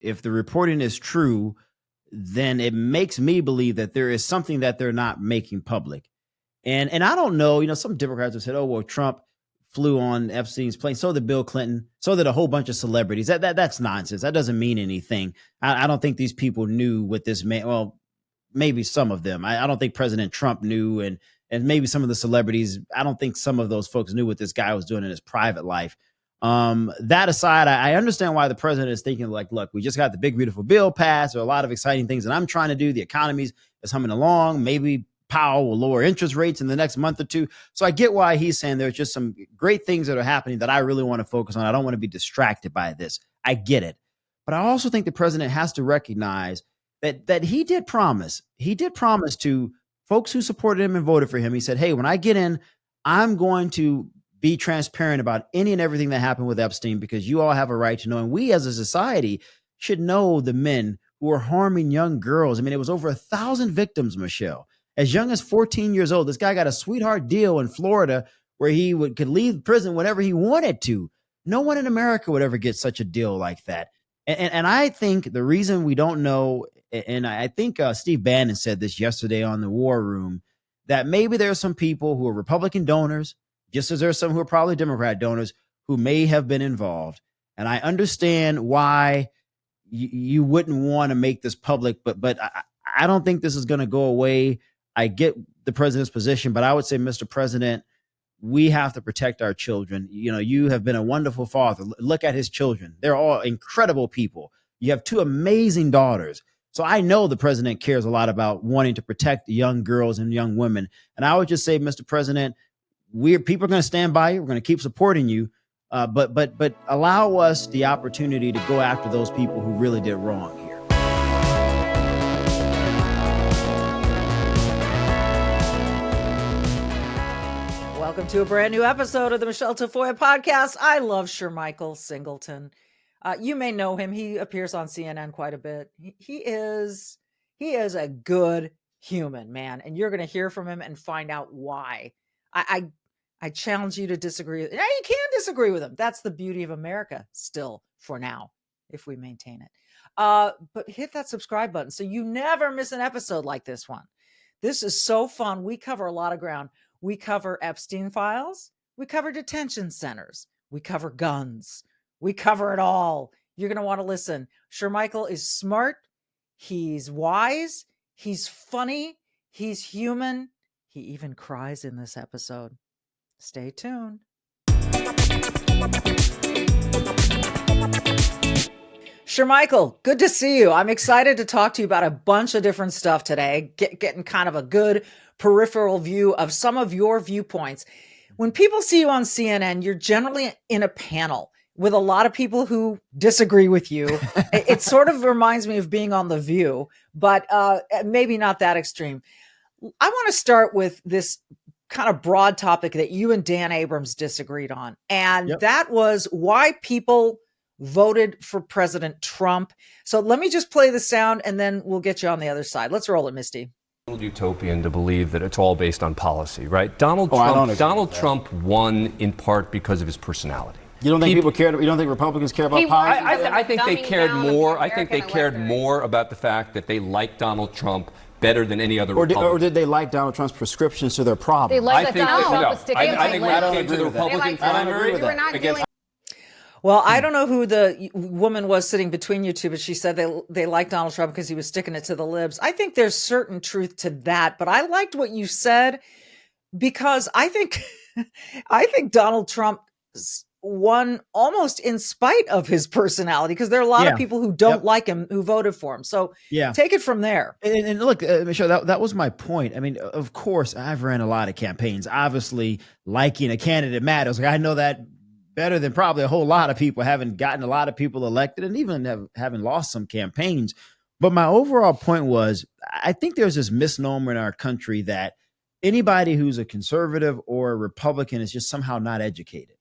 if the reporting is true, then it makes me believe that there is something that they're not making public. And I don't know, some Democrats have said, oh, well, Trump flew on Epstein's plane. So did Bill Clinton. So did a whole bunch of celebrities. That's nonsense. That doesn't mean anything. I don't think these people knew what this meant. Well, maybe some of them. I don't think President Trump knew, and maybe some of the celebrities. I don't think some of those folks knew what this guy was doing in his private life. That aside, I understand why the president is thinking like, look, we just got the big, beautiful bill passed. There are a lot of exciting things that I'm trying to do. The economy is humming along. Maybe Powell will lower interest rates in the next month or two. So I get why he's saying there's just some great things that are happening that I really want to focus on. I don't want to be distracted by this. I get it. But I also think the president has to recognize that he did promise. He did promise to folks who supported him and voted for him. He said, hey, when I get in, I'm going to be transparent about any and everything that happened with Epstein, because you all have a right to know. And we as a society should know the men who are harming young girls. I mean, it was over 1,000 victims, Michelle. As young as 14 years old, this guy got a sweetheart deal in Florida where he could leave prison whenever he wanted to. No one in America would ever get such a deal like that. And I think the reason we don't know, and I think Steve Bannon said this yesterday on the War Room, that maybe there are some people who are Republican donors, just as there are some who are probably Democrat donors, who may have been involved. And I understand why you wouldn't want to make this public, but I don't think this is going to go away. I get the president's position, but I would say, Mr. President, we have to protect our children. You have been a wonderful father. Look at his children. They're all incredible people. You have 2 amazing daughters. So I know the president cares a lot about wanting to protect young girls and young women. And I would just say, Mr. President, people are going to stand by you. We're going to keep supporting you. But allow us the opportunity to go after those people who really did wrong here. Welcome to a brand new episode of the Michele Tafoya podcast. I love Shermichael Singleton. You may know him. He appears on CNN quite a bit. He is a good human, man. And you're going to hear from him and find out why. I challenge you to disagree. Yeah, you can disagree with him. That's the beauty of America still for now, if we maintain it. But hit that subscribe button so you never miss an episode like this one. This is so fun. We cover a lot of ground. We cover Epstein files. We cover detention centers. We cover guns. We cover it all. You're going to want to listen. Shermichael is smart. He's wise. He's funny. He's human. He even cries in this episode. Stay tuned. Shermichael, good to see you. I'm excited to talk to you about a bunch of different stuff today, getting kind of a good peripheral view of some of your viewpoints. When people see you on CNN, you're generally in a panel with a lot of people who disagree with you. It sort of reminds me of being on The View, but maybe not that extreme. I want to start with this kind of broad topic that you and Dan Abrams disagreed on. And that was why people voted for President Trump. So let me just play the sound and then we'll get you on the other side. Let's roll it, Misty. Utopian to believe that it's all based on policy, right? Donald Trump won in part because of his personality. You don't think people cared? You don't think Republicans care about policy? I think they cared more. I think they cared more about the fact that they liked Donald Trump better than any other Republican. Or did they like Donald Trump's prescriptions to their problem? They liked that Donald Trump was sticking to I think when it came to the Republican primary against. Well, I don't know who the woman was sitting between you two, but she said they liked Donald Trump because he was sticking it to the libs. I think there's certain truth to that, but I liked what you said because I think Donald Trump won almost in spite of his personality, because there are a lot of people who don't like him who voted for him. So take it from there. And look, Michelle, that was my point. I mean, of course, I've ran a lot of campaigns. Obviously, liking a candidate matters. Like, I know that better than probably a whole lot of people, having gotten a lot of people elected and even having lost some campaigns. But my overall point was, I think there's this misnomer in our country that anybody who's a conservative or a Republican is just somehow not educated.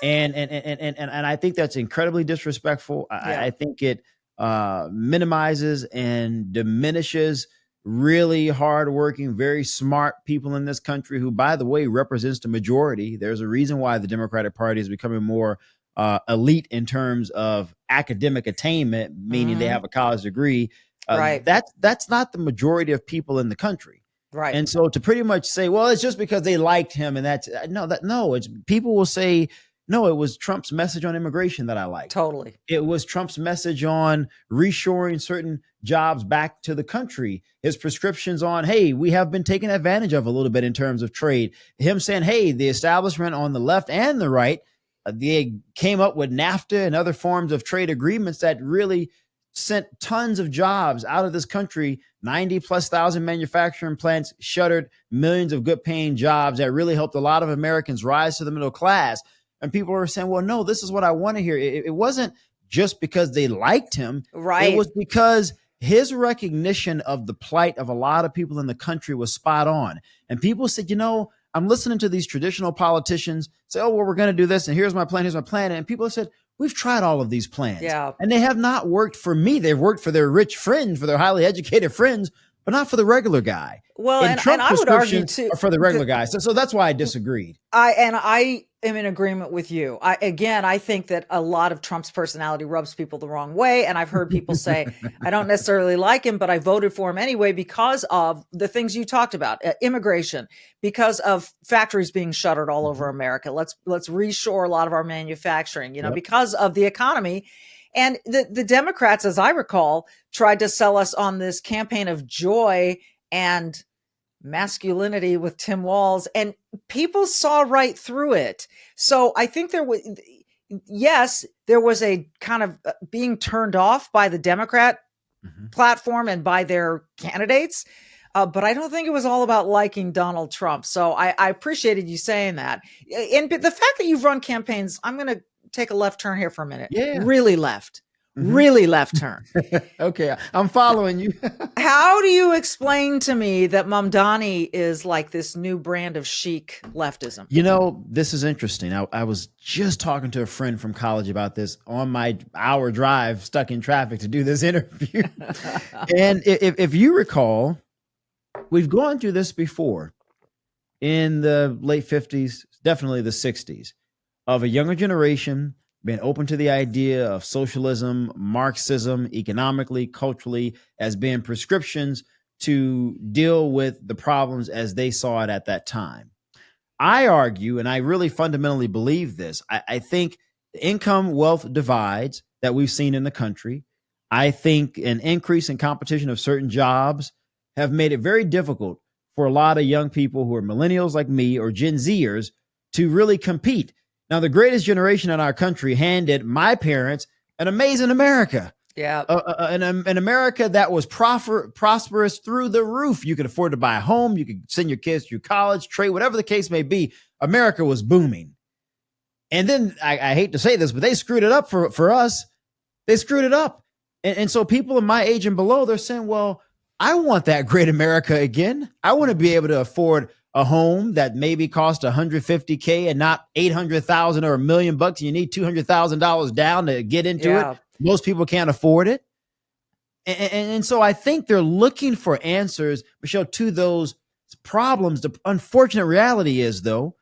And I think that's incredibly disrespectful. I think it minimizes and diminishes really hardworking, very smart people in this country who, by the way, represents the majority. There's a reason why the Democratic Party is becoming more elite in terms of academic attainment, meaning they have a college degree. Right. That's not the majority of people in the country. Right. And so to pretty much say, well, it's just because they liked him, and it's people will say, no, it was Trump's message on immigration that I liked. Totally. It was Trump's message on reshoring certain jobs back to the country. His prescriptions on, hey, we have been taken advantage of a little bit in terms of trade. Him saying, hey, the establishment on the left and the right, they came up with NAFTA and other forms of trade agreements that really sent tons of jobs out of this country. 90,000+ manufacturing plants shuttered, millions of good paying jobs that really helped a lot of Americans rise to the middle class. And people are saying, well, no, this is what I want to hear. It wasn't just because they liked him. Right. It was because his recognition of the plight of a lot of people in the country was spot on. And people said, I'm listening to these traditional politicians say, oh, well, we're going to do this. And here's my plan. And people have said, we've tried all of these plans. Yeah. And they have not worked for me. They've worked for their rich friends, for their highly educated friends, but not for the regular guy. Well, and I would argue too, for the regular guy. So that's why I disagreed. I am in agreement with you. I think that a lot of Trump's personality rubs people the wrong way. And I've heard people say, I don't necessarily like him, but I voted for him anyway because of the things you talked about, immigration, because of factories being shuttered all over America. Let's reshore a lot of our manufacturing, because of the economy. And the Democrats, as I recall, tried to sell us on this campaign of joy and masculinity with Tim Walz, and people saw right through it. So I think there was a kind of being turned off by the Democrat platform and by their candidates. But I don't think it was all about liking Donald Trump. So I appreciated you saying that. And the fact that you've run campaigns, I'm going to take a left turn here for a minute. Yeah. Really left. Really left turn. Okay, I'm following you. How do you explain to me that Mamdani is like this new brand of chic leftism? This is interesting. I was just talking to a friend from college about this on my hour drive, stuck in traffic to do this interview. And if you recall, we've gone through this before in the late 50s, definitely the 60s, of a younger generation been open to the idea of socialism, Marxism, economically, culturally, as being prescriptions to deal with the problems as they saw it at that time. I argue, and I really fundamentally believe this, I think the income wealth divides that we've seen in the country, I think an increase in competition of certain jobs have made it very difficult for a lot of young people who are millennials like me or Gen Zers to really compete. Now, the greatest generation in our country handed my parents an amazing America. Yeah. An America that was prosperous through the roof. You could afford to buy a home. You could send your kids through college, trade, whatever the case may be. America was booming. And then I hate to say this, but they screwed it up for us. They screwed it up. And so people in my age and below, they're saying, well, I want that great America again. I want to be able to afford a home that maybe cost $150K and not $800,000 or $1 million. And you need $200,000 down to get into it. Most people can't afford it. And so I think they're looking for answers, Michelle, to those problems. The unfortunate reality is, though,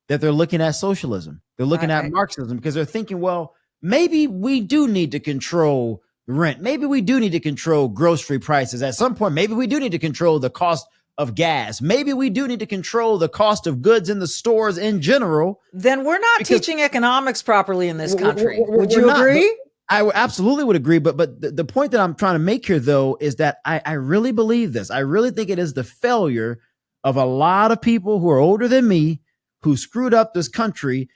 that they're looking at socialism. They're looking at Marxism because they're thinking, well, maybe we do need to control rent. Maybe we do need to control grocery prices. At some point, maybe we do need to control the cost of gas. Maybe we do need to control the cost of goods in the stores in general. Then we're not teaching economics properly in this country. Would you agree? I absolutely would agree. But the point that I'm trying to make here, though, is that I really believe this. I really think it is the failure of a lot of people who are older than me who screwed up this country.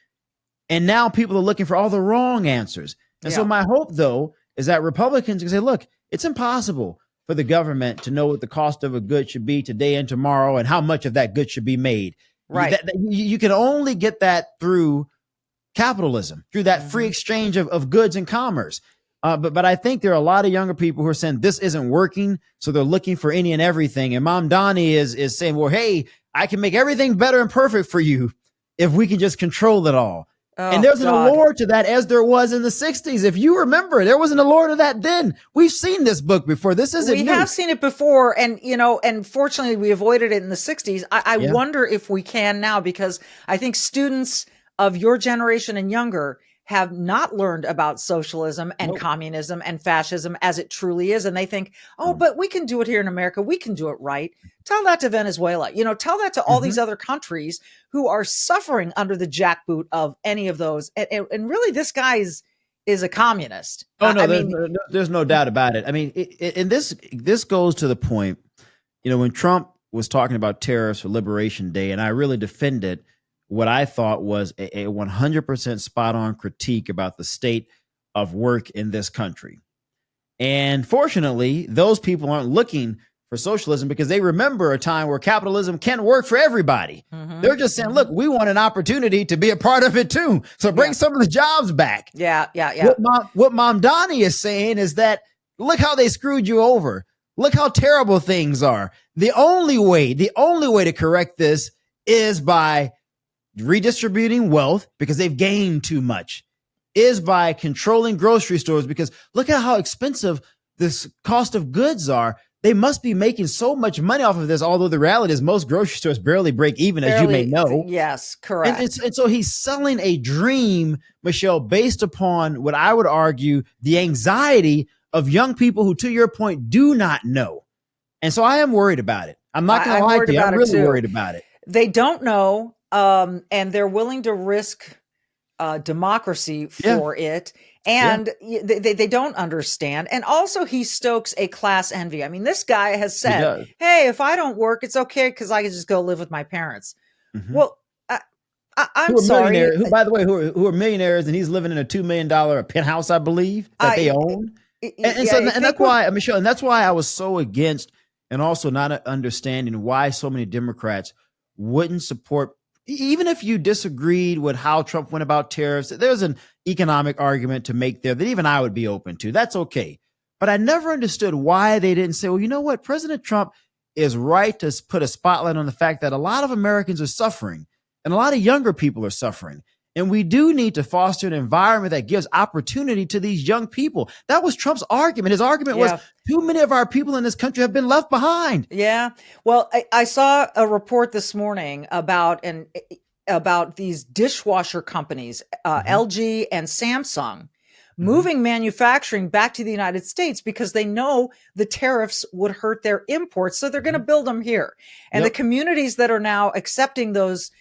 And now people are looking for all the wrong answers. And so my hope, though, is that Republicans can say, look, it's impossible for the government to know what the cost of a good should be today and tomorrow and how much of that good should be made. Right. You can only get that through capitalism, through that free exchange of goods and commerce. But I think there are a lot of younger people who are saying this isn't working. So they're looking for any and everything. And Mamdani is saying, well, hey, I can make everything better and perfect for you if we can just control it all. Oh, and there's an allure to that, as there was in the 60s. If you remember, there was an allure to that then. We've seen this book before. This isn't new. We have seen it before. And, and fortunately we avoided it in the 60s. I wonder if we can now, because I think students of your generation and younger have not learned about socialism and communism and fascism as it truly is. And they think, but we can do it here in America. We can do it right. Tell that to Venezuela, tell that to all these other countries who are suffering under the jackboot of any of those. And really, this guy is a communist. Oh, no, there's no doubt about it. I mean, and this goes to the point, when Trump was talking about tariffs for Liberation Day, and I really defended what I thought was a 100% spot on critique about the state of work in this country. And fortunately, those people aren't looking for socialism because they remember a time where capitalism can work for everybody. They're just saying, look, we want an opportunity to be a part of it too. So bring some of the jobs back. Yeah. What Mamdani is saying is that, look how they screwed you over. Look how terrible things are. The only way to correct this is by redistributing wealth because they've gained too much, is by controlling grocery stores because look at how expensive this cost of goods are. They must be making so much money off of this, although the reality is most grocery stores barely break even, as you may know. Yes, correct. And so he's selling a dream, Michelle, based upon what I would argue the anxiety of young people who, to your point, do not know. And so I am worried about it. I'm not going to lie to you. I'm really worried about it. They don't know. And they're willing to risk democracy for it. And they don't understand. And also he stokes a class envy. I mean, this guy has said, hey, if I don't work, it's okay because I can just go live with my parents. Well, I'm sorry. Who, by the way, who are millionaires, and he's living in a $2 million penthouse, I believe, that they own. And that's why, Michelle, and that's why I was so against, and also not understanding why so many Democrats wouldn't support. Even if you disagreed with how Trump went about tariffs, there's an economic argument to make there that even I would be open to. That's okay. But I never understood why they didn't say, well, you know what? President Trump is right to put a spotlight on the fact that a lot of Americans are suffering and a lot of younger people are suffering. And we do need to foster an environment that gives opportunity to these young people. That was Trump's argument. His argument was too many of our people in this country have been left behind. Yeah. Well, I saw a report this morning about these dishwasher companies, LG and Samsung, moving manufacturing back to the United States because they know the tariffs would hurt their imports. So they're going to build them here. And the communities that are now accepting those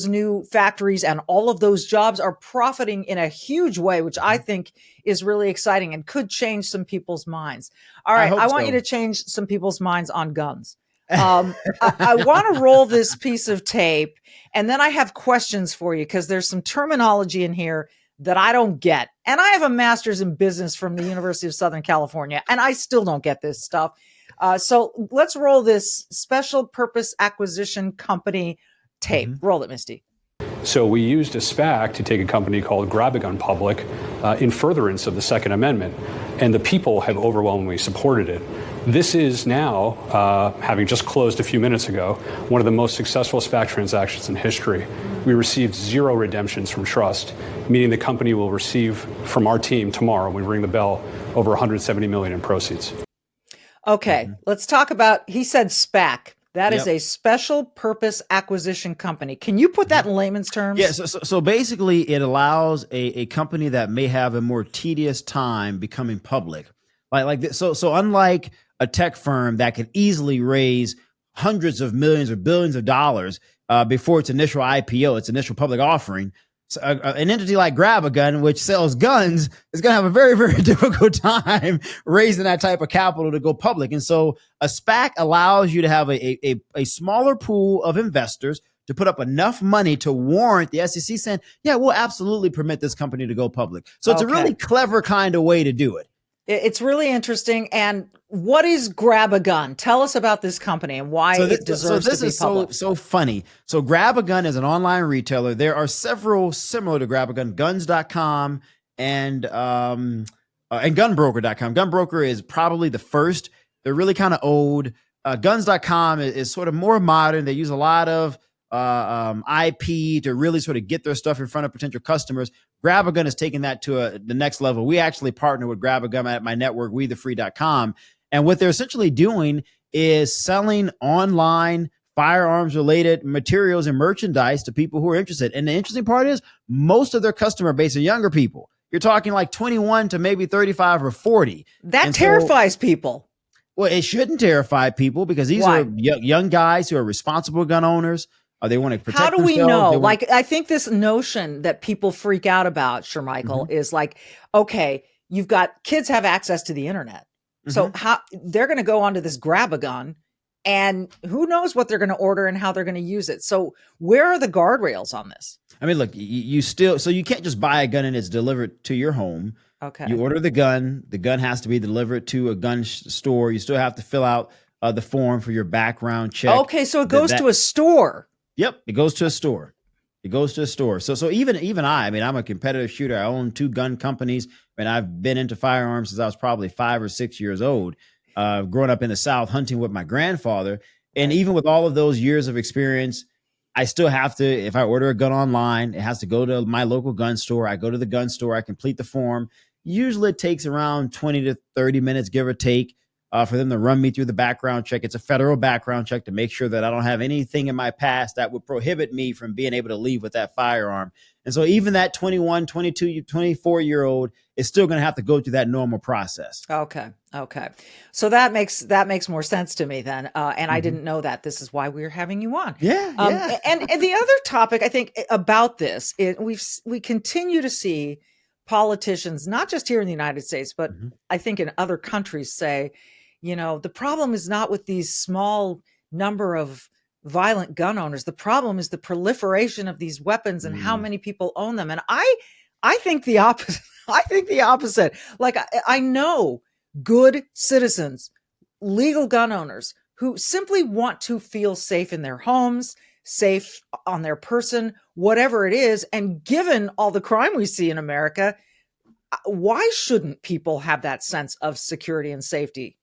new factories and all of those jobs are profiting in a huge way, which I think is really exciting and could change some people's minds. All right. I want you to change some people's minds on guns. I want to roll this piece of tape, and then I have questions for you because there's some terminology in here that I don't get. And I have a master's in business from the University of Southern California, and I still don't get this stuff. So let's roll this special purpose acquisition company tape. Roll it, Misty. So we used a SPAC to take a company called Grab-A-Gun public in furtherance of the Second Amendment, and the people have overwhelmingly supported it. This is now, having just closed a few minutes ago, one of the most successful SPAC transactions in history. We received 0 redemptions from trust, meaning the company will receive from our team tomorrow, when we ring the bell, over $170 million in proceeds. Okay, let's talk about, he said SPAC. That is a special purpose acquisition company. Can you put that in layman's terms? Yeah, so basically it allows a company that may have a more tedious time becoming public. Like this. So unlike a tech firm that could easily raise hundreds of millions or billions of dollars before its initial IPO, its initial public offering, so an entity like Grab-A-Gun, which sells guns, is going to have a very, very difficult time raising that type of capital to go public. And so a SPAC allows you to have a smaller pool of investors to put up enough money to warrant the SEC saying, yeah, we'll absolutely permit this company to go public. So it's a really clever kind of way to do it. It's really interesting. And what is Grab-A-Gun? Tell us about this company and why it deserves to be public. This is so funny. So Grab-A-Gun is an online retailer. There are several similar to Grab-A-Gun, guns.com and gunbroker.com. Gunbroker is probably the first. They're really kind of old. Guns.com is sort of more modern. They use a lot of IP to really sort of get their stuff in front of potential customers. Grab-A-Gun is taking that to the next level. We actually partner with Grab-A-Gun at my network, WeTheFree.com. And what they're essentially doing is selling online firearms related materials and merchandise to people who are interested. And the interesting part is most of their customer base are younger people. You're talking like 21 to maybe 35 or 40. That terrifies people. Well, it shouldn't terrify people because these are young guys who are responsible gun owners. They want to protect themselves. How do we know? Like, I think this notion that people freak out about, Shermichael, is like, okay, you've got kids have access to the internet. So how they're going to go onto this grab-a-gun, and who knows what they're going to order and how they're going to use it. So where are the guardrails on this? I mean, look, you still, so you can't just buy a gun and it's delivered to your home. Okay. You order the gun has to be delivered to a gun store. You still have to fill out the form for your background check. Okay, so it goes to a store. Yep, it goes to a store. It goes to a store. So even I mean, I'm a competitive shooter. I own 2 gun companies, and I've been into firearms since I was probably 5 or 6 years old. Growing up in the South, hunting with my grandfather, and even with all of those years of experience, I still have to. If I order a gun online, it has to go to my local gun store. I go to the gun store. I complete the form. Usually, it takes around 20 to 30 minutes, give or take. For them to run me through the background check. It's a federal background check to make sure that I don't have anything in my past that would prohibit me from being able to leave with that firearm. And so even that 21, 22, 24-year-old is still going to have to go through that normal process. Okay. So that makes more sense to me then. And I didn't know that. This is why we're having you on. Yeah. And the other topic I think about this is we continue to see politicians, not just here in the United States, but I think in other countries say, the problem is not with these small number of violent gun owners. The problem is the proliferation of these weapons and how many people own them. And I think the opposite. I think the opposite. Like I know good citizens, legal gun owners who simply want to feel safe in their homes, safe on their person, whatever it is. And given all the crime we see in America, why shouldn't people have that sense of security and safety?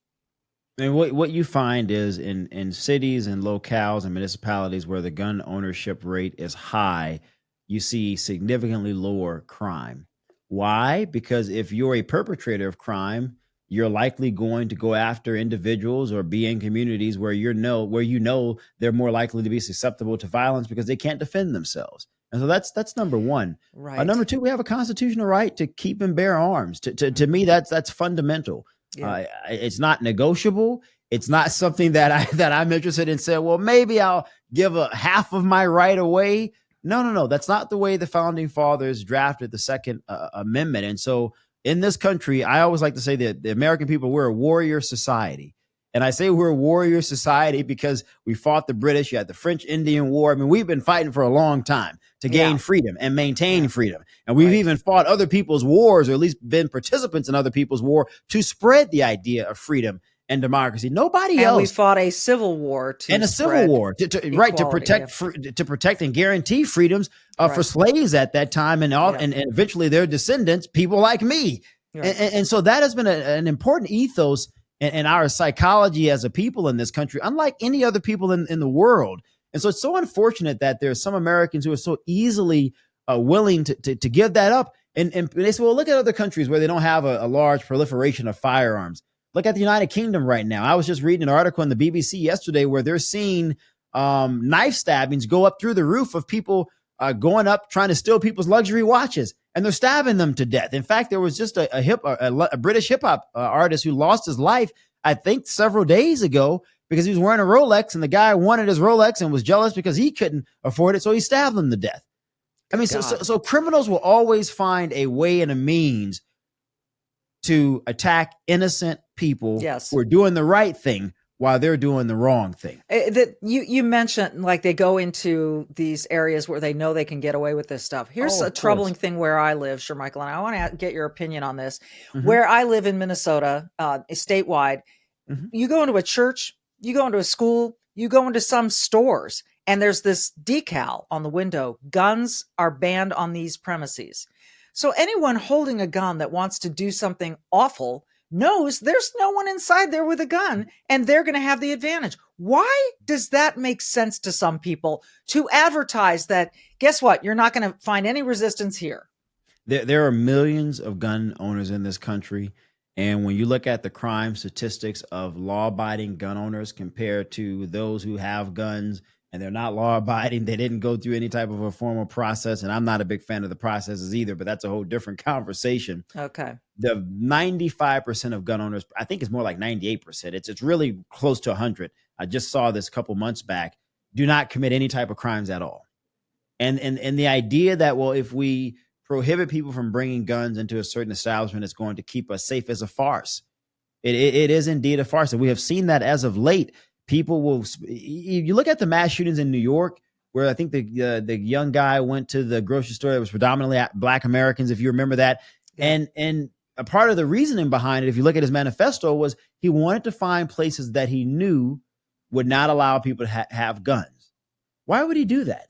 And what you find is in cities and locales and municipalities where the gun ownership rate is high, you see significantly lower crime. Why? Because if you're a perpetrator of crime, you're likely going to go after individuals or be in communities where you know they're more likely to be susceptible to violence because they can't defend themselves. And so that's number one. Right. Number two, we have a constitutional right to keep and bear arms. To me, that's fundamental. Yeah. It's not negotiable. It's not something that I'm interested in saying, well, maybe I'll give a half of my right away. No. That's not the way the founding fathers drafted the Second Amendment. And so in this country, I always like to say that the American people, we're a warrior society. And I say we're a warrior society because we fought the British. You had the French Indian War. I mean, we've been fighting for a long time to gain freedom and maintain freedom. And we've even fought other people's wars, or at least been participants in other people's war to spread the idea of freedom and democracy. Nobody else. And we fought a civil war to protect and guarantee freedoms for slaves at that time and eventually their descendants, people like me. Right. And so that has been an important ethos in our psychology as a people in this country, unlike any other people in the world. And so it's so unfortunate that there's some Americans who are so easily willing to give that up. And they say, well, look at other countries where they don't have a large proliferation of firearms. Look at the United Kingdom right now. I was just reading an article in the BBC yesterday where they're seeing knife stabbings go up through the roof of people going up trying to steal people's luxury watches, and they're stabbing them to death. In fact, there was just a British hip hop artist who lost his life, I think, several days ago because he was wearing a Rolex, and the guy wanted his Rolex and was jealous because he couldn't afford it, so he stabbed him to death. I mean, so criminals will always find a way and a means to attack innocent people who are doing the right thing while they're doing the wrong thing. That you mentioned, like, they go into these areas where they know they can get away with this stuff. Here's a troubling thing where I live, Shermichael, and I want to get your opinion on this. Where I live in Minnesota, statewide, you go into a church, you go into a school, you go into some stores, and there's this decal on the window: guns are banned on these premises. So anyone holding a gun that wants to do something awful knows there's no one inside there with a gun, and they're going to have the advantage. Why does that make sense to some people to advertise that, guess what, you're not going to find any resistance here? There are millions of gun owners in this country, And when you look at the crime statistics of law-abiding gun owners compared to those who have guns and they're not law-abiding, they didn't go through any type of a formal process. And I'm not a big fan of the processes either, but that's a whole different conversation. Okay. The 95% of gun owners, I think it's more like 98%. It's really close to 100. I just saw this a couple months back, do not commit any type of crimes at all. And the idea that, well, if we prohibit people from bringing guns into a certain establishment, it's going to keep us safe is a farce. It is indeed a farce. And we have seen that as of late. People will, you look at the mass shootings in New York, where I think the young guy went to the grocery store that was predominantly Black Americans, if you remember that. Yeah. And a part of the reasoning behind it, if you look at his manifesto, was he wanted to find places that he knew would not allow people to have guns. Why would he do that?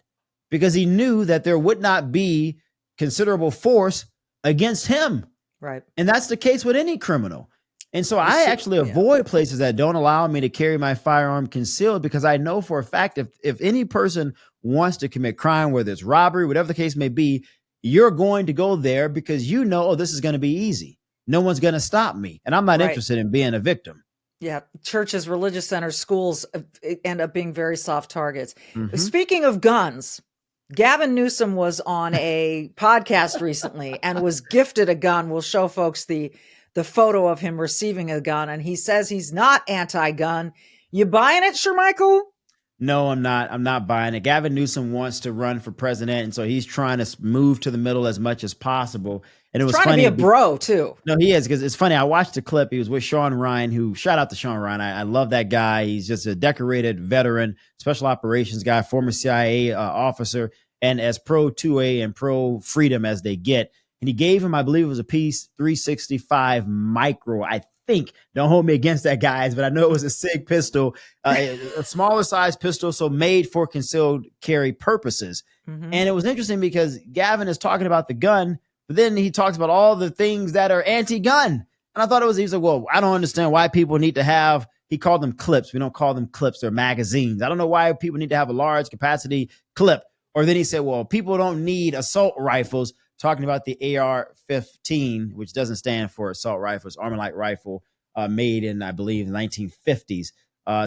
Because he knew that there would not be considerable force against him. Right. And that's the case with any criminal. And so I actually avoid places that don't allow me to carry my firearm concealed, because I know for a fact if any person wants to commit crime, whether it's robbery, whatever the case may be, you're going to go there because you know, oh, this is going to be easy. No one's going to stop me. And I'm not interested in being a victim. Yeah. Churches, religious centers, schools end up being very soft targets. Mm-hmm. Speaking of guns, Gavin Newsom was on a podcast recently and was gifted a gun. We'll show folks the photo of him receiving a gun, and he says he's not anti-gun. You buying it, Shermichael? No, I'm not. I'm not buying it. Gavin Newsom wants to run for president, and so he's trying to move to the middle as much as possible. And it was trying funny to be a bro too. No, he is, because it's funny. I watched the clip. He was with Sean Ryan, who, shout out to Sean Ryan. I love that guy. He's just a decorated veteran, special operations guy, former CIA officer, and as pro 2A and pro freedom as they get. And he gave him, I believe it was a piece 365 micro, I think. Don't hold me against that, guys, but I know it was a SIG pistol, a smaller size pistol, so made for concealed carry purposes. Mm-hmm. And it was interesting because Gavin is talking about the gun, but then he talks about all the things that are anti-gun. And I thought he was like, well, I don't understand why people need to have, he called them clips. We don't call them clips, they're magazines. I don't know why people need to have a large capacity clip. Or then he said, well, people don't need assault rifles, talking about the AR-15, which doesn't stand for assault rifles, Armalite rifle, made in, I believe, the 1950s.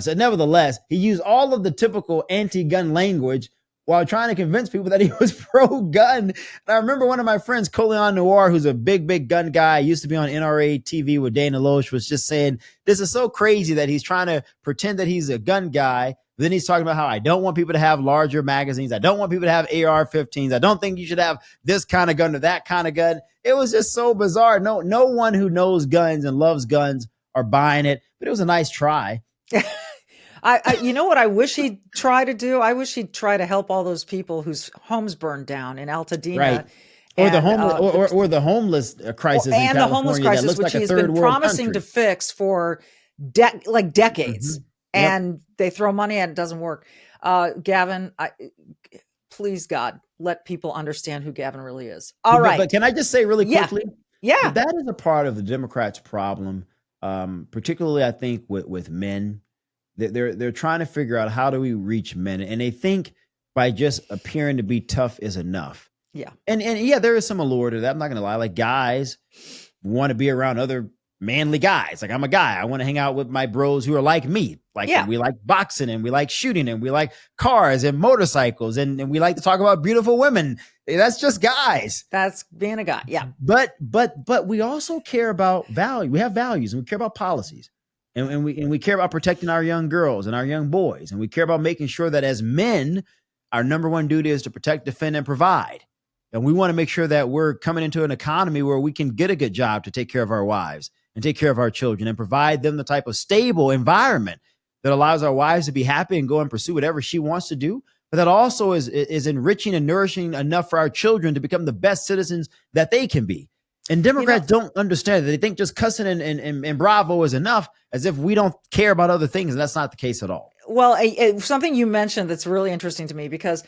So nevertheless, he used all of the typical anti-gun language while trying to convince people that he was pro-gun. And I remember one of my friends, Coleon Noir, who's a big gun guy, used to be on NRA TV with Dana Loesch, was just saying, this is so crazy that he's trying to pretend that he's a gun guy. But then he's talking about how I don't want people to have larger magazines. I don't want people to have AR-15s. I don't think you should have this kind of gun or that kind of gun. It was just so bizarre. No one who knows guns and loves guns are buying it, but it was a nice try. I you know what I wish he'd try to do? I wish he'd try to help all those people whose homes burned down in Altadena. Right. Or the homeless, or the homeless crisis and in the homeless crisis, which he's been promising to fix for decades. Mm-hmm. And they throw money at it, doesn't work. Gavin, please, God, let people understand who Gavin really is. All right. But can I just say really quickly? Yeah. That is a part of the Democrats' problem, particularly, I think, with men. They're trying to figure out, how do we reach men? And they think by just appearing to be tough is enough. Yeah. And yeah, there is some allure to that. I'm not going to lie. Like, guys want to be around other manly guys. Like, I'm a guy. I want to hang out with my bros who are like me. Like, we like boxing and we like shooting and we like cars and motorcycles and we like to talk about beautiful women. That's just guys. That's being a guy. Yeah. But we also care about value. We have values and we care about policies. And we care about protecting our young girls and our young boys. And we care about making sure that as men, our number one duty is to protect, defend, and provide. And we want to make sure that we're coming into an economy where we can get a good job to take care of our wives and take care of our children and provide them the type of stable environment that allows our wives to be happy and go and pursue whatever she wants to do. But that also is enriching and nourishing enough for our children to become the best citizens that they can be. And Democrats don't understand that. They think just cussing and bravo is enough, as if we don't care about other things. And that's not the case at all. Well, something you mentioned that's really interesting to me, because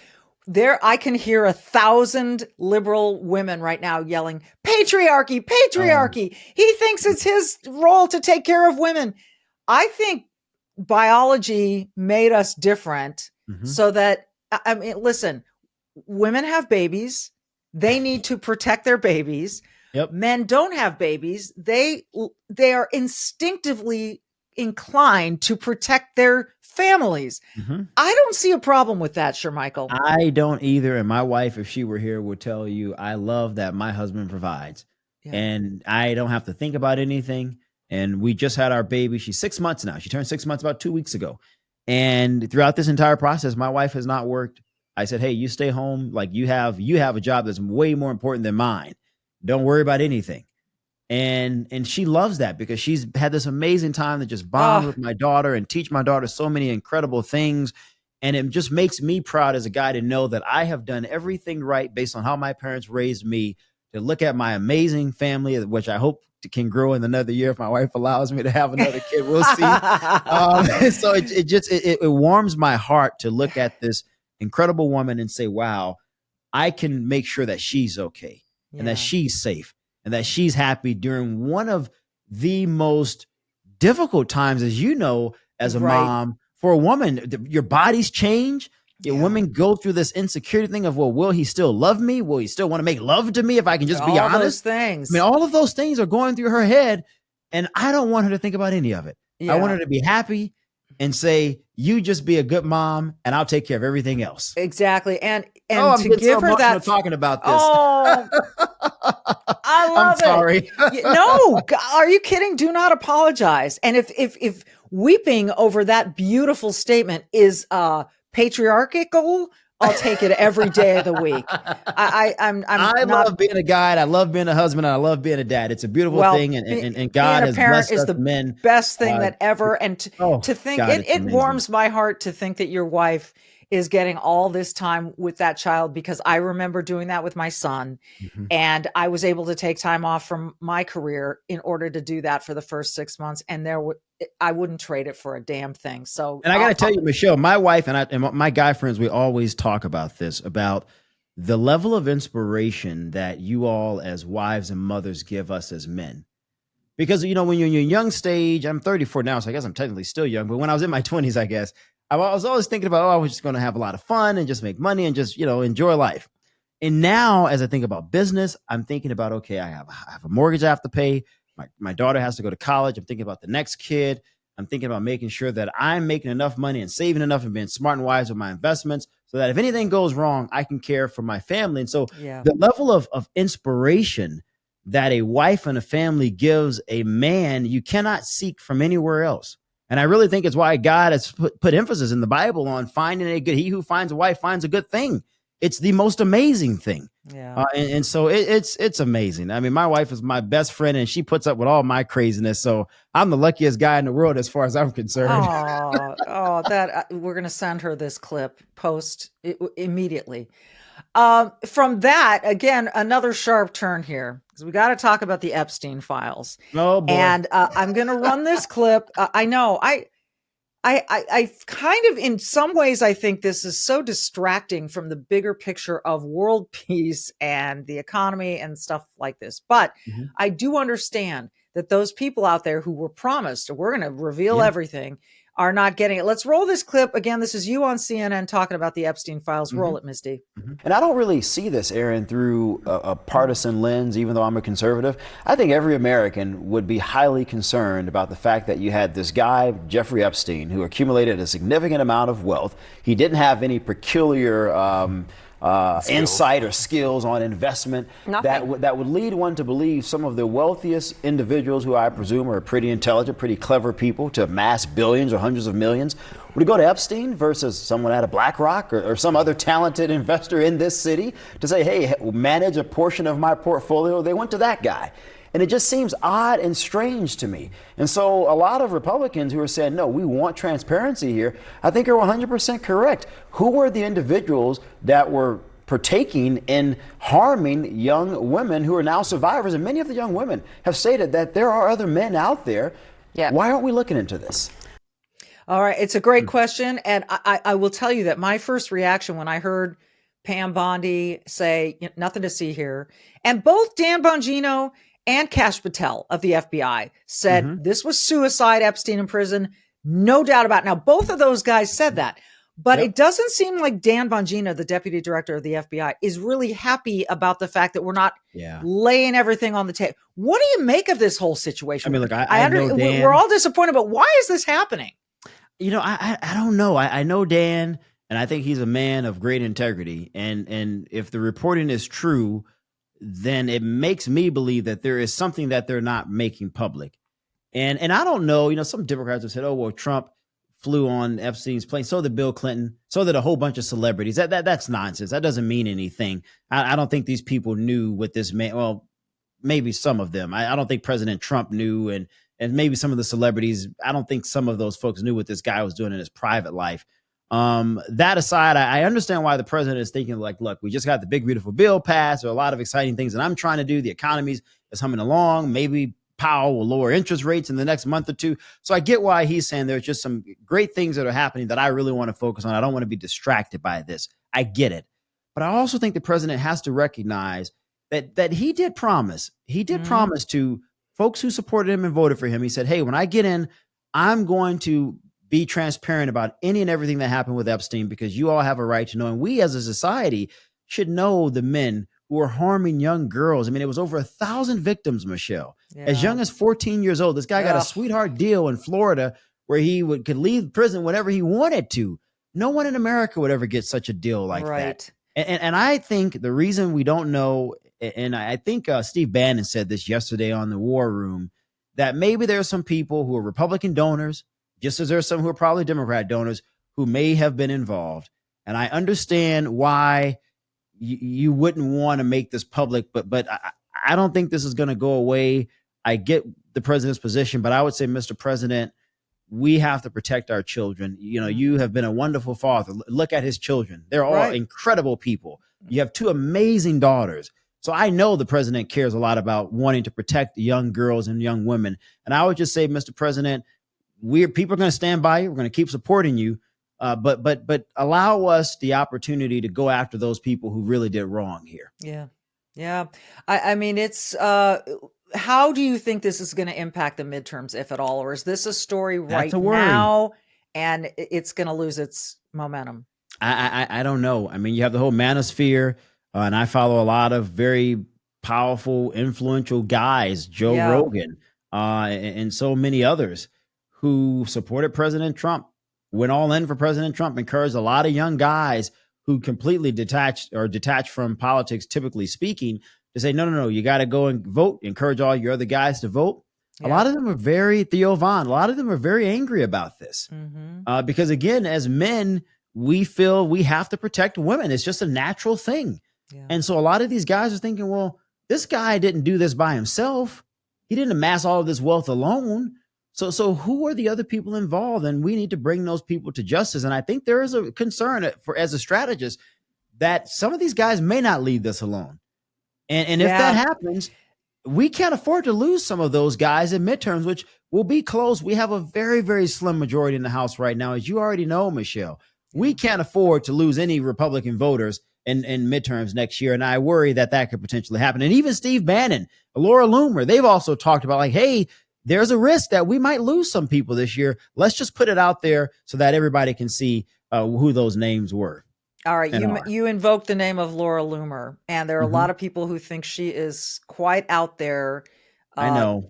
I can hear 1,000 liberal women right now yelling, patriarchy, patriarchy. He thinks it's his role to take care of women. I think biology made us different so that, I mean, listen, women have babies. They need to protect their babies. Yep. Men don't have babies. They are instinctively inclined to protect their families. Mm-hmm. I don't see a problem with that, Shermichael. I don't either. And my wife, if she were here, would tell you, I love that my husband provides. Yeah. And I don't have to think about anything. And we just had our baby. She's 6 months now. She turned 6 months about 2 weeks ago. And throughout this entire process, my wife has not worked. I said, hey, you stay home. Like you have a job that's way more important than mine. Don't worry about anything. And she loves that because she's had this amazing time to just bond with my daughter and teach my daughter so many incredible things. And it just makes me proud as a guy to know that I have done everything right based on how my parents raised me, to look at my amazing family, which I hope can grow in another year if my wife allows me to have another kid. We'll see. So it warms my heart to look at this incredible woman and say, wow, I can make sure that she's okay and that she's safe and that she's happy during one of the most difficult times, as you know, as a mom. For a woman, your bodies change. Women go through this insecurity thing of, well, will he still love me? Will he still want to make love to me if I can just be honest? All those things. I mean, all of those things are going through her head, and I don't want her to think about any of it. I want her to be happy and say, you just be a good mom and I'll take care of everything else. Exactly. And I'm to give her that talking about this. Oh, I love I'm sorry. No, are you kidding? Do not apologize. And if weeping over that beautiful statement is patriarchal, I'll take it every day of the week. I love being a guy, and I love being a husband, and I love being a dad. It's a beautiful thing, and God has blessed us men. Best thing that ever. And to think it warms my heart to think that your wife is getting all this time with that child, because I remember doing that with my son, and I was able to take time off from my career in order to do that for the first 6 months, and I wouldn't trade it for a damn thing. So, and I got to tell you, Michelle, my wife and my guy friends, we always talk about this, about the level of inspiration that you all as wives and mothers give us as men. Because, when you're in your young stage, I'm 34 now, so I guess I'm technically still young, but when I was in my 20s, I guess, I was always thinking about, I was just going to have a lot of fun and just make money and just, enjoy life. And now as I think about business, I'm thinking about, okay, I have a mortgage I have to pay. My daughter has to go to college. I'm thinking about the next kid. I'm thinking about making sure that I'm making enough money and saving enough and being smart and wise with my investments so that if anything goes wrong, I can care for my family. And so the level of inspiration that a wife and a family gives a man, you cannot seek from anywhere else. And I really think it's why God has put emphasis in the Bible on finding a good, he who finds a wife finds a good thing. It's the most amazing thing. Yeah. And so it's amazing. I mean, my wife is my best friend and she puts up with all my craziness. So I'm the luckiest guy in the world as far as I'm concerned. We're going to send her this clip immediately. From that, again, another sharp turn here, because we got to talk about the Epstein files. Oh, boy. And I'm going to run this clip. I know I kind of, in some ways, I think this is so distracting from the bigger picture of world peace and the economy and stuff like this. But I do understand that those people out there who were promised, we're going to reveal everything, are not getting it. Let's roll this clip. Again, this is you on CNN talking about the Epstein files. Roll it, Ms. D. And I don't really see this, Aaron, through a partisan lens, even though I'm a conservative. I think every American would be highly concerned about the fact that you had this guy, Jeffrey Epstein, who accumulated a significant amount of wealth. He didn't have any peculiar insight or skills on investment that would lead one to believe some of the wealthiest individuals, who I presume are pretty intelligent, pretty clever people, to amass billions or hundreds of millions, would go to Epstein versus someone at a BlackRock or some other talented investor in this city to say, hey, manage a portion of my portfolio. They went to that guy. And it just seems odd and strange to me. And so a lot of Republicans who are saying, no, we want transparency here, I think are 100% correct. Who were the individuals that were partaking in harming young women who are now survivors? And many of the young women have stated that there are other men out there. Yeah. Why aren't we looking into this? All right. It's a great question. And I will tell you that my first reaction when I heard Pam Bondi say, nothing to see here, and both Dan Bongino and Kash Patel of the FBI said this was suicide, Epstein in prison, no doubt about it. Now, both of those guys said that. But it doesn't seem like Dan Bongino, the deputy director of the FBI, is really happy about the fact that we're not laying everything on the table. What do you make of this whole situation? I mean, look, I know Dan. We're all disappointed, but why is this happening? You know, I don't know. I know Dan, and I think he's a man of great integrity. And if the reporting is true, then it makes me believe that there is something that they're not making public. And I don't know, you know, some Democrats have said, oh, well, Trump flew on Epstein's plane. So did Bill Clinton. So did a whole bunch of celebrities. That's nonsense. That doesn't mean anything. I don't think these people knew what this meant. Well, maybe some of them. I don't think President Trump knew. And maybe some of the celebrities, I don't think some of those folks knew what this guy was doing in his private life. That aside, I understand why the president is thinking like, look, we just got the big, beautiful bill passed. There are a lot of exciting things that I'm trying to do. The economy is humming along. Maybe Powell will lower interest rates in the next month or two. So I get why he's saying there's just some great things that are happening that I really want to focus on. I don't want to be distracted by this. I get it. But I also think the president has to recognize that he did promise. He did promise to folks who supported him and voted for him. He said, hey, when I get in, I'm going to be transparent about any and everything that happened with Epstein, because you all have a right to know. And we as a society should know the men who are harming young girls. I mean, it was over 1,000 victims, Michelle. As young as 14 years old. This guy got a sweetheart deal in Florida where he could leave prison whenever he wanted to. No one in America would ever get such a deal like that. And I think the reason we don't know, and I think Steve Bannon said this yesterday on the War Room, that maybe there are some people who are Republican donors, just as there are some who are probably Democrat donors, who may have been involved. And I understand why you wouldn't want to make this public, but I don't think this is going to go away. I get the president's position, but I would say, Mr. President, we have to protect our children. You know, you have been a wonderful father. Look at his children. They're all incredible people. You have two amazing daughters. So I know the president cares a lot about wanting to protect young girls and young women. And I would just say, Mr. President, people are going to stand by you. We're going to keep supporting you. But allow us the opportunity to go after those people who really did wrong here. Yeah. I mean, it's how do you think this is going to impact the midterms, if at all? Or is this a story right now and it's going to lose its momentum? I don't know. I mean, you have the whole manosphere, and I follow a lot of very powerful, influential guys, Joe Rogan, and so many others who supported President Trump, went all in for President Trump, encouraged a lot of young guys who completely detached from politics, typically speaking, to say, no, you got to go and vote, encourage all your other guys to vote. A lot of them are very Theo Von. A lot of them are very angry about this because, again, as men, we feel we have to protect women. It's just a natural thing. And so a lot of these guys are thinking, well, this guy didn't do this by himself. He didn't amass all of this wealth alone. So who are the other people involved? And we need to bring those people to justice. And I think there is a concern as a strategist that some of these guys may not leave this alone. And if that happens, we can't afford to lose some of those guys in midterms, which will be close. We have a very, very slim majority in the House right now. As you already know, Michelle, we can't afford to lose any Republican voters in midterms next year. And I worry that could potentially happen. And even Steve Bannon, Laura Loomer, they've also talked about like, hey, there's a risk that we might lose some people this year. Let's just put it out there so that everybody can see who those names were. All right. You invoked the name of Laura Loomer, and there are a lot of people who think she is quite out there. I know.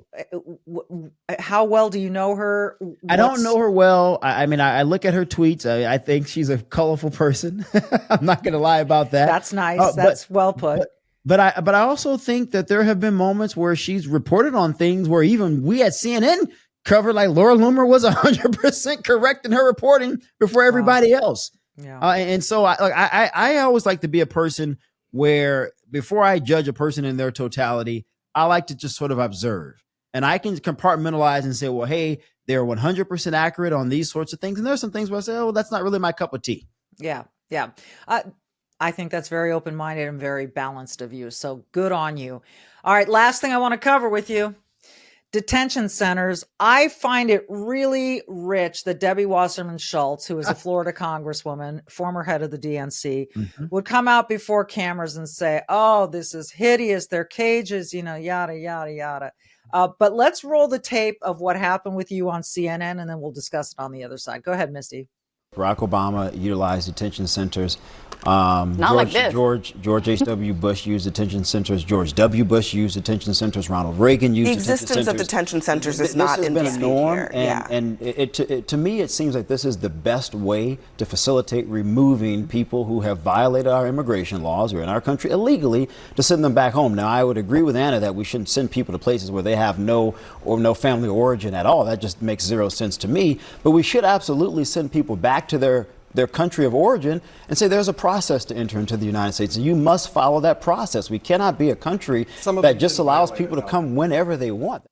How well do you know her? I don't know her well. I mean, I look at her tweets. I think she's a colorful person. I'm not going to lie about that. That's nice. That's well put. But I also think that there have been moments where she's reported on things where even we at CNN covered, like Laura Loomer was 100% correct in her reporting before everybody else. And so I always like to be a person where before I judge a person in their totality, I like to just sort of observe, and I can compartmentalize and say, well, hey, they're 100% accurate on these sorts of things. And there's some things where I say, oh, that's not really my cup of tea. Yeah. I think that's very open-minded and very balanced of you. So good on you. All right. Last thing I want to cover with you. Detention centers. I find it really rich that Debbie Wasserman Schultz, who is a Florida congresswoman, former head of the DNC, would come out before cameras and say, oh, this is hideous. They're cages, yada, yada, yada. But let's roll the tape of what happened with you on CNN, and then we'll discuss it on the other side. Go ahead, Misty. Barack Obama utilized detention centers. George H.W. Bush used detention centers. George W. Bush used detention centers. Ronald Reagan used detention centers. The existence of detention centers is not in dispute. This has been a norm, here. and to me, it seems like this is the best way to facilitate removing people who have violated our immigration laws or in our country illegally to send them back home. Now, I would agree with Anna that we shouldn't send people to places where they have no family origin at all. That just makes zero sense to me. But we should absolutely send people back to their country of origin and say there's a process to enter into the United States, and you must follow that process. We cannot be a country that just allows people to come whenever they want.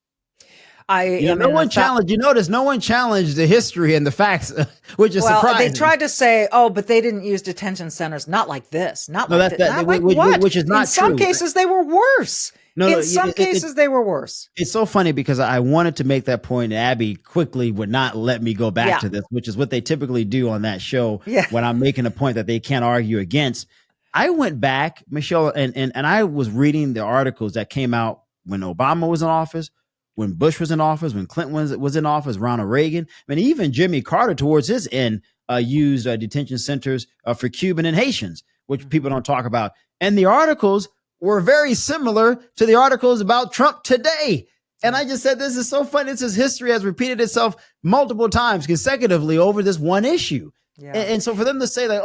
No one challenged the history and the facts, which is surprising. They tried to say, but they didn't use detention centers. Not like this. Which is not true. In some cases, they were worse. In some cases, they were worse. It's so funny because I wanted to make that point. Abby quickly would not let me go back to this, which is what they typically do on that show when I'm making a point that they can't argue against. I went back, Michelle, and I was reading the articles that came out when Obama was in office, when Bush was in office, when Clinton was in office, Ronald Reagan. I mean, even Jimmy Carter towards his end used detention centers for Cuban and Haitians, which people don't talk about. And the articles were very similar to the articles about Trump today. And I just said, this is so funny. This is history has repeated itself multiple times consecutively over this one issue. Yeah. And so for them to say that,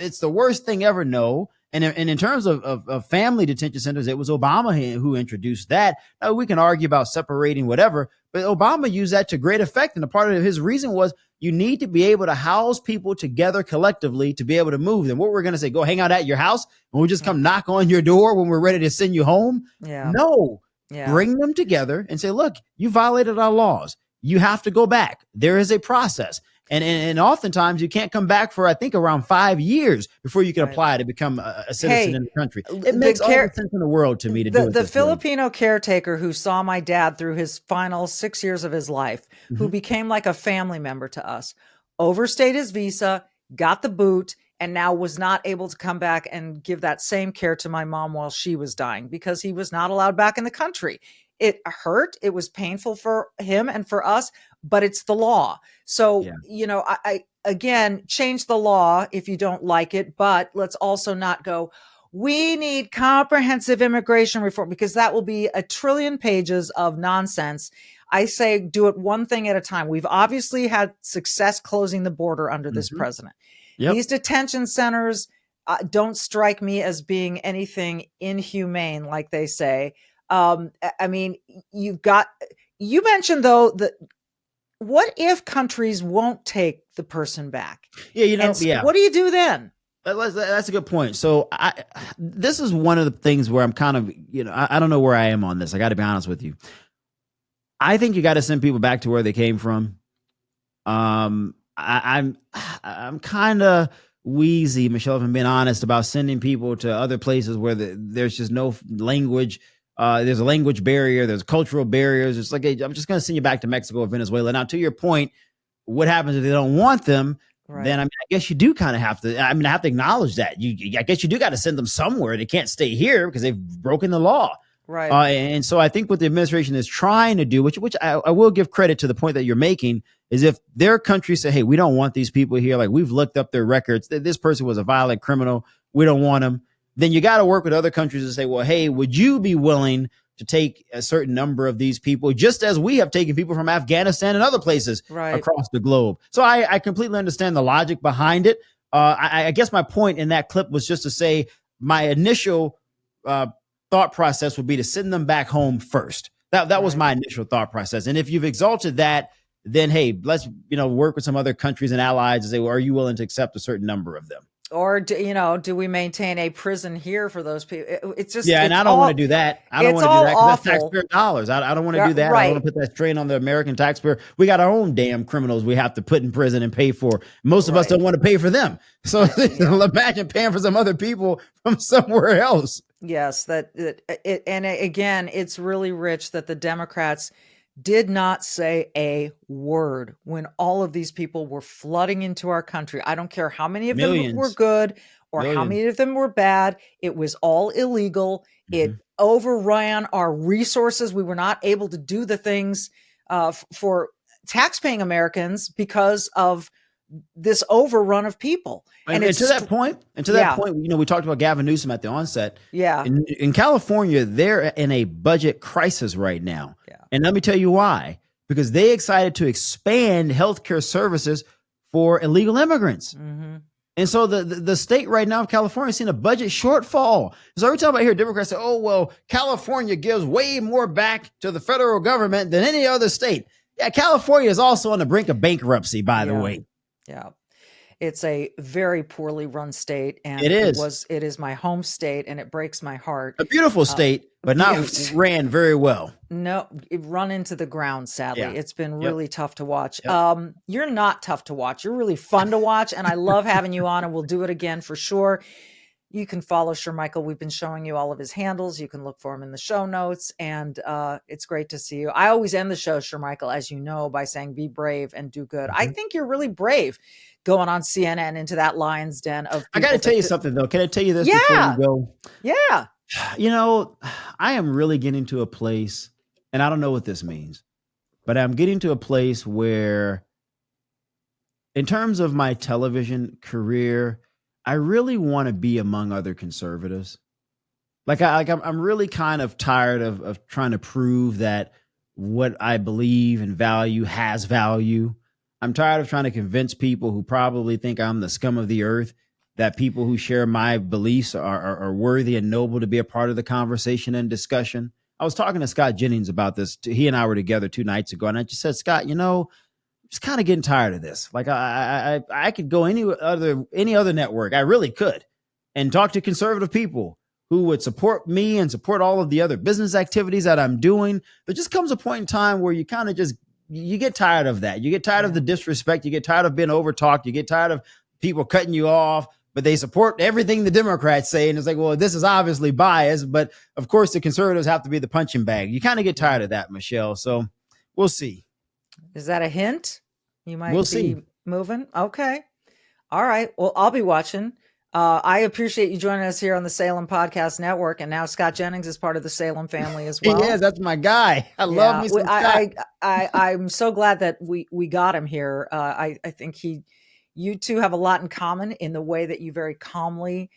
it's the worst thing ever, no. And in terms of family detention centers, it was Obama who introduced that. Now, we can argue about separating whatever, but Obama used that to great effect. And a part of his reason was you need to be able to house people together collectively to be able to move them. What we're going to say, go hang out at your house and we'll just come knock on your door when we're ready to send you home. Yeah. No, bring them together and say, look, you violated our laws. You have to go back. There is a process. And oftentimes you can't come back for, I think, around 5 years before you can apply to become a citizen in the country. It makes all the sense in the world to me to do it. The Filipino caretaker who saw my dad through his final 6 years of his life, who became like a family member to us, overstayed his visa, got the boot, and now was not able to come back and give that same care to my mom while she was dying because he was not allowed back in the country. It hurt. It was painful for him and for us, but it's the law. So, I again, change the law if you don't like it, but let's also not go, we need comprehensive immigration reform, because that will be a trillion pages of nonsense. I say do it one thing at a time. We've obviously had success closing the border under this president. Yep. These detention centers don't strike me as being anything inhumane, like they say. I mean, you mentioned though that what if countries won't take the person back? What do you do then? That's a good point. So this is one of the things where I'm kind of, I don't know where I am on this. I got to be honest with you. I think you got to send people back to where they came from. I'm kind of wheezy, Michelle, if I'm being honest, about sending people to other places where there's just no language. There's a language barrier. There's cultural barriers. It's like, I'm just going to send you back to Mexico or Venezuela. Now, to your point, what happens if they don't want them? Right. Then, I guess you do kind of have to, I have to acknowledge that. I guess you do got to send them somewhere. They can't stay here because they've broken the law. Right. And so I think what the administration is trying to do, which I will give credit to the point that you're making, is if their countries say, hey, we don't want these people here. Like, we've looked up their records. This person was a violent criminal. We don't want them. Then you got to work with other countries and say, well, hey, would you be willing to take a certain number of these people, just as we have taken people from Afghanistan and other places across the globe? So I completely understand the logic behind it. I guess my point in that clip was just to say my initial thought process would be to send them back home first. That was my initial thought process. And if you've exalted that, then, hey, let's work with some other countries and allies and say, well, are you willing to accept a certain number of them? Or, do we maintain a prison here for those people? It's just, and I don't want to do that. I don't want to do that because that's taxpayer dollars. I don't want to do that. Right. I don't want to put that strain on the American taxpayer. We got our own damn criminals we have to put in prison and pay for. Most of us don't want to pay for them. So imagine paying for some other people from somewhere else. Yes, and again, it's really rich that the Democrats did not say a word when all of these people were flooding into our country. I don't care how many of them were good or how many of them were bad. It was all illegal. It overran our resources. We were not able to do the things for taxpaying Americans because of this overrun of people. And to that point, we talked about Gavin Newsom at the onset. Yeah. In California, they're in a budget crisis right now. Yeah. And let me tell you why. Because they excited to expand healthcare services for illegal immigrants. Mm-hmm. And so the state right now of California is seeing a budget shortfall. So every time I hear Democrats say, oh, well, California gives way more back to the federal government than any other state. Yeah, California is also on the brink of bankruptcy, by the way. Yeah. It's a very poorly run state. And it is. It is my home state, and it breaks my heart. A beautiful state, but not ran very well. No, it run into the ground, sadly. Yeah. It's been really tough to watch. Yep. You're not tough to watch. You're really fun to watch, and I love having you on, and we'll do it again for sure. You can follow Shermichael. We've been showing you all of his handles. You can look for him in the show notes, and it's great to see you. I always end the show, Shermichael, as you know, by saying be brave and do good. I think you're really brave going on CNN into that lion's den of people. I got to tell you something, though. Can I tell you this before we go? Yeah. I am really getting to a place, and I don't know what this means, but I'm getting to a place where, in terms of my television career, I really want to be among other conservatives. I'm really kind of tired of trying to prove that what I believe and value has value. I'm tired of trying to convince people who probably think I'm the scum of the earth that people who share my beliefs are worthy and noble to be a part of the conversation and discussion. I was talking to Scott Jennings about this. He and I were together 2 nights ago, and I just said, Scott, I'm just kind of getting tired of this. Like I could go any other network. I really could, and talk to conservative people who would support me and support all of the other business activities that I'm doing. There just comes a point in time where you kind of you get tired of that. You get tired of the disrespect. You get tired of being overtalked. You get tired of people cutting you off, but they support everything the Democrats say. And it's like, well, this is obviously biased, but of course the conservatives have to be the punching bag. You kind of get tired of that, Michelle. So we'll see. Is that a hint? You might We'll be see. moving. Okay. All right. Well, I'll be watching. I appreciate you joining us here on the Salem Podcast Network. And now Scott Jennings is part of the Salem family as well. Yes, that's my guy. I love me some Scott. I'm so glad that we got him here. I think you two have a lot in common in the way that you very calmly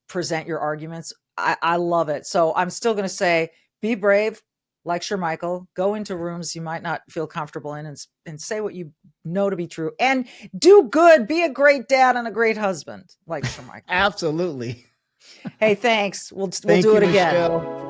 present your arguments. I love it. So I'm still going to say, be brave, like Shermichael. Go into rooms you might not feel comfortable in and say what you know to be true. And do good. Be a great dad and a great husband, like Shermichael. Absolutely. Hey, thanks. We'll do it again. Michelle.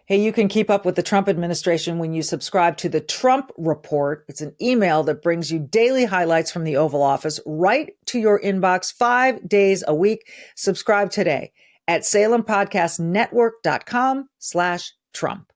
Hey, you can keep up with the Trump administration when you subscribe to the Trump Report. It's an email that brings you daily highlights from the Oval Office right to your inbox 5 days a week. Subscribe today at salempodcastnetwork.com/Trump.